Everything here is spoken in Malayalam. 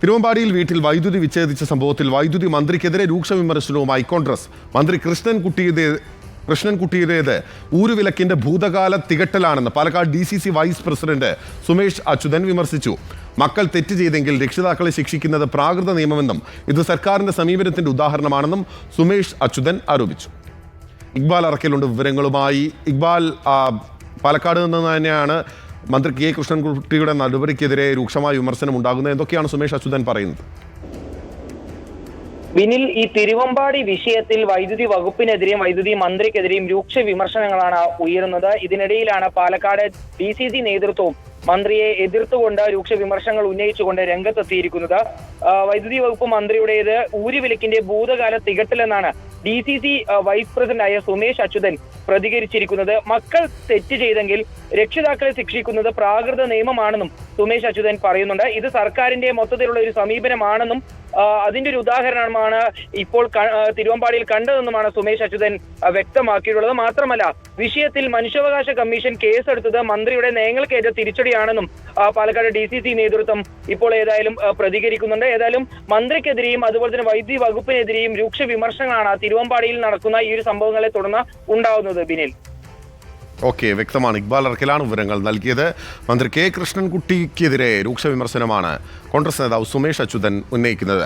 തിരുവമ്പാടിയിൽ വീട്ടിൽ വൈദ്യുതി വിച്ഛേദിച്ച സംഭവത്തിൽ വൈദ്യുതി മന്ത്രിക്കെതിരെ രൂക്ഷ വിമർശനവുമായി കോൺഗ്രസ്. മന്ത്രി കൃഷ്ണൻകുട്ടിയുടേത് ഊരുവിലക്കിന്റെ ഭൂതകാല തികട്ടലാണെന്ന് Palakkad DCC vice president Sumesh Achuthan വിമർശിച്ചു. മക്കൾ തെറ്റ് ചെയ്തെങ്കിൽ രക്ഷിതാക്കളെ ശിക്ഷിക്കുന്നത് പ്രാകൃത നിയമമെന്നും ഇത് സർക്കാരിന്റെ സമീപനത്തിന്റെ ഉദാഹരണമാണെന്നും സുമേഷ് അച്യുതൻ ആരോപിച്ചു. ഇക്ബാൽ അറക്കലുണ്ട് വിവരങ്ങളുമായി. ഇക്ബാൽ, പാലക്കാട് നിന്ന് തന്നെയാണ് മന്ത്രി കെ കൃഷ്ണൻകുട്ടിയുടെ നടപടിക്കെതിരെ രൂക്ഷമായ വിമർശനം ഉണ്ടാകുന്നത്. എന്തൊക്കെയാണ് സുമേഷ് അച്യുതൻ പറയുന്നത്? വിനിൽ, ഈ തിരുവമ്പാടി വിഷയത്തിൽ വൈദ്യുതി വകുപ്പിനെതിരെയും വൈദ്യുതി മന്ത്രിക്കെതിരെയും രൂക്ഷ വിമർശനങ്ങളാണ് ഉയരുന്നത്. ഇതിനിടയിലാണ് പാലക്കാട് DCC നേതൃത്വവും മന്ത്രിയെ എതിർത്തുകൊണ്ട് രൂക്ഷ വിമർശനങ്ങൾ ഉന്നയിച്ചുകൊണ്ട് രംഗത്തെത്തിയിരിക്കുന്നത്. വൈദ്യുതി വകുപ്പ് മന്ത്രിയുടേത് ഊരുവിലക്കിന്റെ ഭൂതകാല തികട്ടലെന്നാണ് DCC വൈസ് പ്രസിഡന്റായ സുമേഷ് അച്യുതൻ പ്രതികരിച്ചിരിക്കുന്നത്. മക്കൾ തെറ്റ് ചെയ്തെങ്കിൽ രക്ഷിതാക്കളെ ശിക്ഷിക്കുന്നത് പ്രാകൃത നിയമമാണെന്നും സുമേഷ് അച്യുതൻ പറയുന്നുണ്ട്. ഇത് സർക്കാരിന്റെ മൊത്തത്തിലുള്ള ഒരു സമീപനമാണെന്നും അതിന്റെ ഒരു ഉദാഹരണമാണ് ഇപ്പോൾ തിരുവമ്പാടിയിൽ കണ്ടതെന്നുമാണ് സുമേഷ് അച്യുതൻ വ്യക്തമാക്കിയിട്ടുള്ളത്. മാത്രമല്ല, വിഷയത്തിൽ മനുഷ്യാവകാശ കമ്മീഷൻ കേസെടുത്തത് മന്ത്രിയുടെ നയങ്ങൾക്കേറ്റ തിരിച്ചടിയാണെന്നും പാലക്കാട് DCC നേതൃത്വം ഇപ്പോൾ ഏതായാലും പ്രതികരിക്കുന്നുണ്ട്. ഏതായാലും മന്ത്രിക്കെതിരെയും അതുപോലെ തന്നെ വൈദ്യുതി വകുപ്പിനെതിരെയും രൂക്ഷ വിമർശനങ്ങളാണ് തിരുവമ്പാടിയിൽ നടക്കുന്ന ഈ ഒരു സംഭവങ്ങളെ തുടർന്ന് ഉണ്ടാകുന്നത്. ബിനിൽ, ഓക്കെ, വ്യക്തമാണ്. ഇക്ബാൽ അറക്കലാണ് വിവരങ്ങൾ നൽകിയത്. മന്ത്രി കെ കൃഷ്ണൻകുട്ടിക്കെതിരെ രൂക്ഷ വിമർശനമാണ് കോൺഗ്രസ് നേതാവ് സുമേഷ് അച്യുതൻ ഉന്നയിക്കുന്നത്.